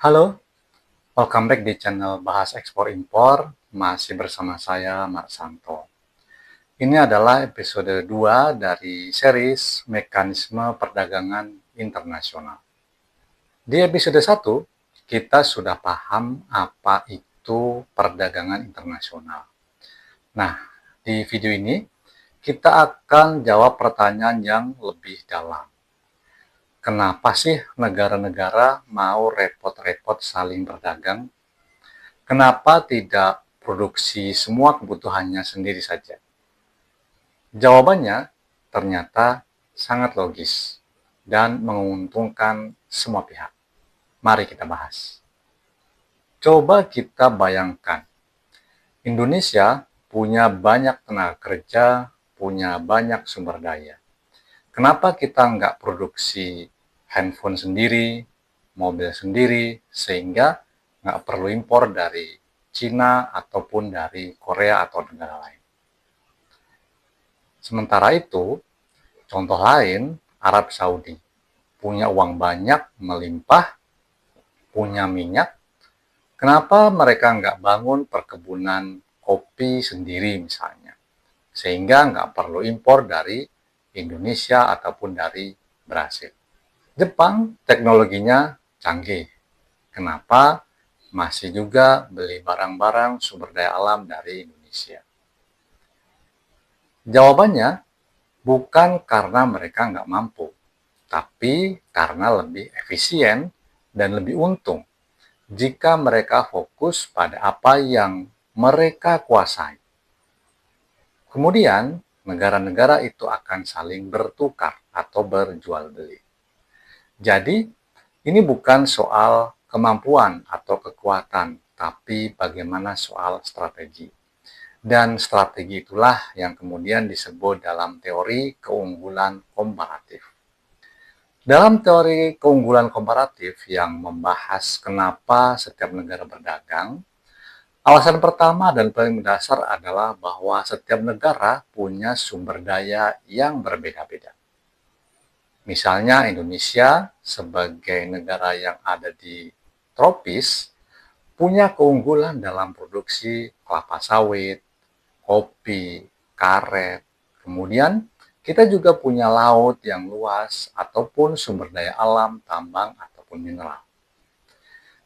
Halo, welcome back di channel Bahas Ekspor Impor. Masih bersama saya, Mak Santo. Ini adalah episode 2 dari series Mekanisme Perdagangan Internasional. Di episode 1, kita sudah paham apa itu perdagangan internasional. Nah, di video ini, kita akan jawab pertanyaan yang lebih dalam. Kenapa sih negara-negara mau repot-repot saling berdagang? Kenapa tidak produksi semua kebutuhannya sendiri saja? Jawabannya ternyata sangat logis dan menguntungkan semua pihak. Mari kita bahas. Coba kita bayangkan, Indonesia punya banyak tenaga kerja, punya banyak sumber daya. Kenapa kita nggak produksi handphone sendiri, mobil sendiri, sehingga nggak perlu impor dari Cina ataupun dari Korea atau negara lain. Sementara itu, contoh lain, Arab Saudi punya uang banyak, melimpah, punya minyak. Kenapa mereka nggak bangun perkebunan kopi sendiri misalnya? Sehingga nggak perlu impor dari Indonesia ataupun dari Brasil. Jepang teknologinya canggih. Kenapa masih juga beli barang-barang sumber daya alam dari Indonesia? Jawabannya bukan karena mereka nggak mampu, tapi karena lebih efisien dan lebih untung jika mereka fokus pada apa yang mereka kuasai. Kemudian, negara-negara itu akan saling bertukar atau berjual beli. Jadi, ini bukan soal kemampuan atau kekuatan, tapi bagaimana soal strategi. Dan strategi itulah yang kemudian disebut dalam teori keunggulan komparatif. Dalam teori keunggulan komparatif yang membahas kenapa setiap negara berdagang, alasan pertama dan paling mendasar adalah bahwa setiap negara punya sumber daya yang berbeda-beda. Misalnya Indonesia sebagai negara yang ada di tropis punya keunggulan dalam produksi kelapa sawit, kopi, karet. Kemudian kita juga punya laut yang luas ataupun sumber daya alam, tambang ataupun mineral.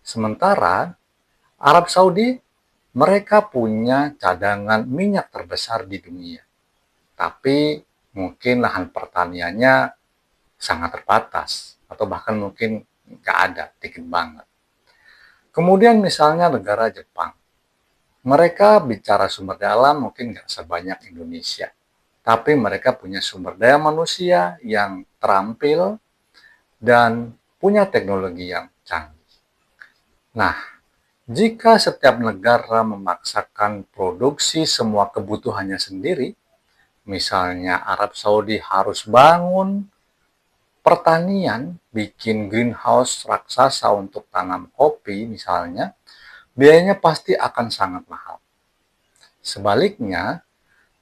Sementara Arab Saudi mereka punya cadangan minyak terbesar di dunia. Tapi mungkin lahan pertaniannya sangat terbatas atau bahkan mungkin nggak ada, dikit banget. Kemudian misalnya negara Jepang. Mereka bicara sumber daya alam mungkin nggak sebanyak Indonesia. Tapi mereka punya sumber daya manusia yang terampil dan punya teknologi yang canggih. Nah, jika setiap negara memaksakan produksi semua kebutuhannya sendiri, misalnya Arab Saudi harus bangun pertanian, bikin greenhouse raksasa untuk tanam kopi misalnya, biayanya pasti akan sangat mahal. Sebaliknya,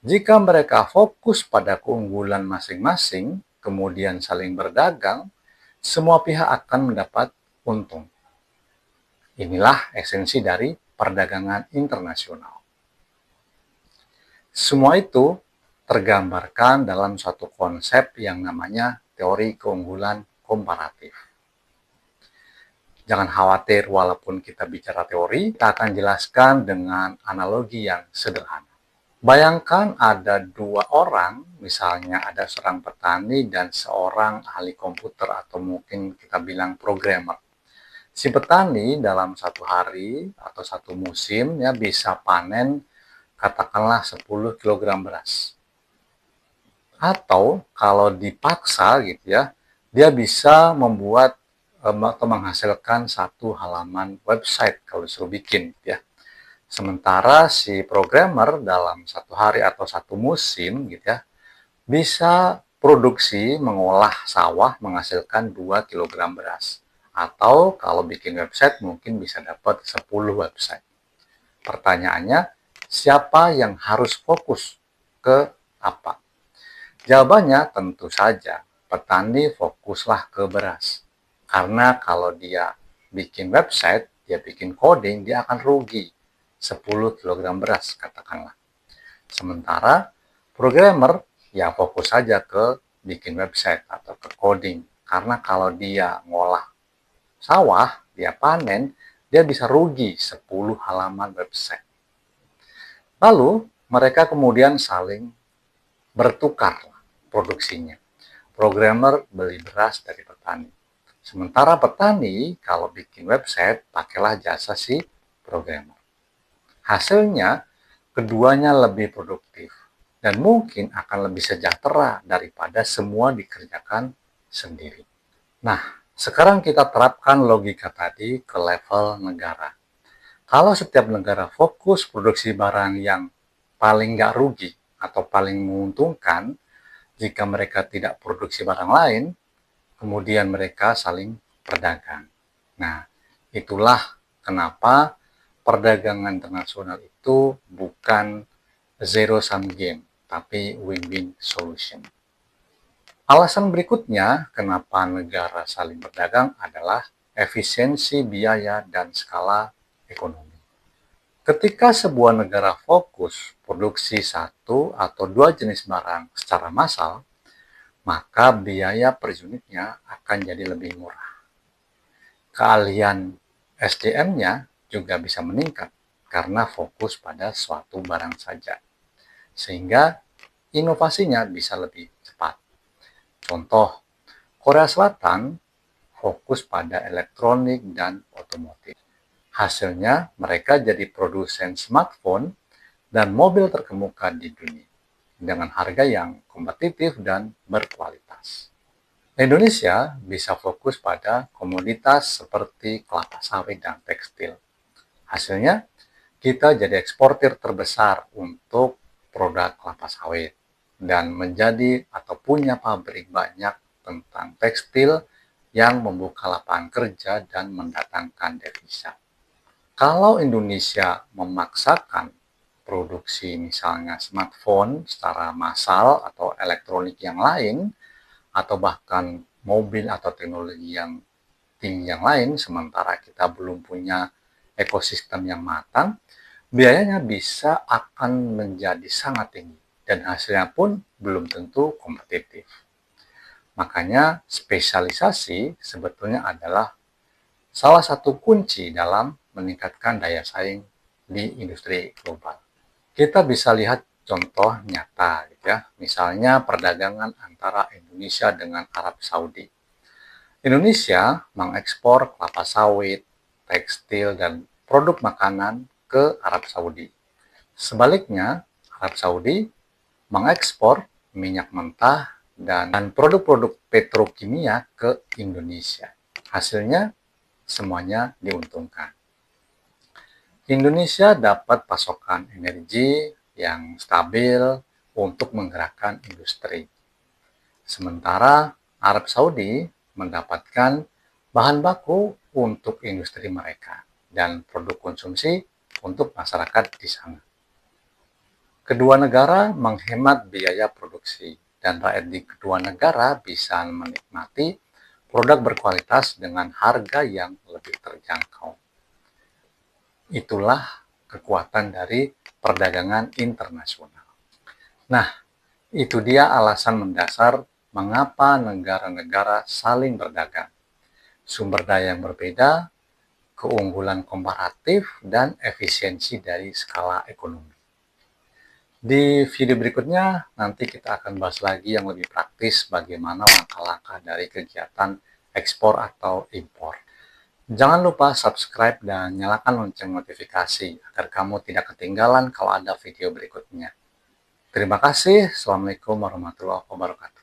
jika mereka fokus pada keunggulan masing-masing, kemudian saling berdagang, semua pihak akan mendapat untung. Inilah esensi dari perdagangan internasional. Semua itu tergambarkan dalam suatu konsep yang namanya teori keunggulan komparatif. Jangan khawatir, walaupun kita bicara teori, kita akan jelaskan dengan analogi yang sederhana. Bayangkan ada dua orang, misalnya ada seorang petani dan seorang ahli komputer atau mungkin kita bilang programmer. Si petani dalam satu hari atau satu musim ya bisa panen katakanlah 10 kg beras. Atau kalau dipaksa gitu ya, dia bisa membuat atau menghasilkan satu halaman website kalau disuruh bikin ya. Sementara si programmer dalam satu hari atau satu musim gitu ya, bisa produksi mengolah sawah menghasilkan 2 kg beras. Atau kalau bikin website mungkin bisa dapat 10 website. Pertanyaannya, siapa yang harus fokus ke apa? Jawabannya tentu saja, petani fokuslah ke beras. Karena kalau dia bikin website, dia bikin coding, dia akan rugi 10 kg beras katakanlah. Sementara programmer ya fokus saja ke bikin website atau ke coding. Karena kalau dia ngolah sawah, dia panen, dia bisa rugi 10 halaman website. Lalu mereka kemudian saling bertukar produksinya. Programmer beli beras dari petani. Sementara petani kalau bikin website, pakailah jasa si programmer. Hasilnya, keduanya lebih produktif dan mungkin akan lebih sejahtera daripada semua dikerjakan sendiri. Nah, sekarang kita terapkan logika tadi ke level negara. Kalau setiap negara fokus produksi barang yang paling nggak rugi atau paling menguntungkan, jika mereka tidak produksi barang lain, kemudian mereka saling berdagang. Nah, itulah kenapa perdagangan internasional itu bukan zero sum game, tapi win-win solution. Alasan berikutnya kenapa negara saling berdagang adalah efisiensi biaya dan skala ekonomi. Ketika sebuah negara fokus produksi satu atau dua jenis barang secara massal, maka biaya per unitnya akan jadi lebih murah. Keahlian SDM-nya juga bisa meningkat karena fokus pada suatu barang saja, sehingga inovasinya bisa lebih cepat. Contoh, Korea Selatan fokus pada elektronik dan otomotif. Hasilnya, mereka jadi produsen smartphone dan mobil terkemuka di dunia dengan harga yang kompetitif dan berkualitas. Indonesia bisa fokus pada komoditas seperti kelapa sawit dan tekstil. Hasilnya, kita jadi eksportir terbesar untuk produk kelapa sawit dan menjadi atau punya pabrik banyak tentang tekstil yang membuka lapangan kerja dan mendatangkan devisa. Kalau Indonesia memaksakan produksi misalnya smartphone secara massal atau elektronik yang lain, atau bahkan mobil atau teknologi yang tinggi yang lain, sementara kita belum punya ekosistem yang matang, biayanya bisa akan menjadi sangat tinggi dan hasilnya pun belum tentu kompetitif. Makanya spesialisasi sebetulnya adalah salah satu kunci dalam meningkatkan daya saing di industri global. Kita bisa lihat contoh nyata gitu ya. Misalnya perdagangan antara Indonesia dengan Arab Saudi. Indonesia mengekspor kelapa sawit, tekstil, dan produk makanan ke Arab Saudi. Sebaliknya, Arab Saudi mengekspor minyak mentah dan produk-produk petrokimia ke Indonesia. Hasilnya semuanya diuntungkan. Indonesia dapat pasokan energi yang stabil untuk menggerakkan industri. Sementara Arab Saudi mendapatkan bahan baku untuk industri mereka dan produk konsumsi untuk masyarakat di sana. Kedua negara menghemat biaya produksi dan rakyat di kedua negara bisa menikmati produk berkualitas dengan harga yang lebih terjangkau. Itulah kekuatan dari perdagangan internasional. Nah, itu dia alasan mendasar mengapa negara-negara saling berdagang. Sumber daya yang berbeda, keunggulan komparatif, dan efisiensi dari skala ekonomi. Di video berikutnya, nanti kita akan bahas lagi yang lebih praktis bagaimana langkah-langkah dari kegiatan ekspor atau impor. Jangan lupa subscribe dan nyalakan lonceng notifikasi agar kamu tidak ketinggalan kalau ada video berikutnya. Terima kasih. Assalamualaikum warahmatullahi wabarakatuh.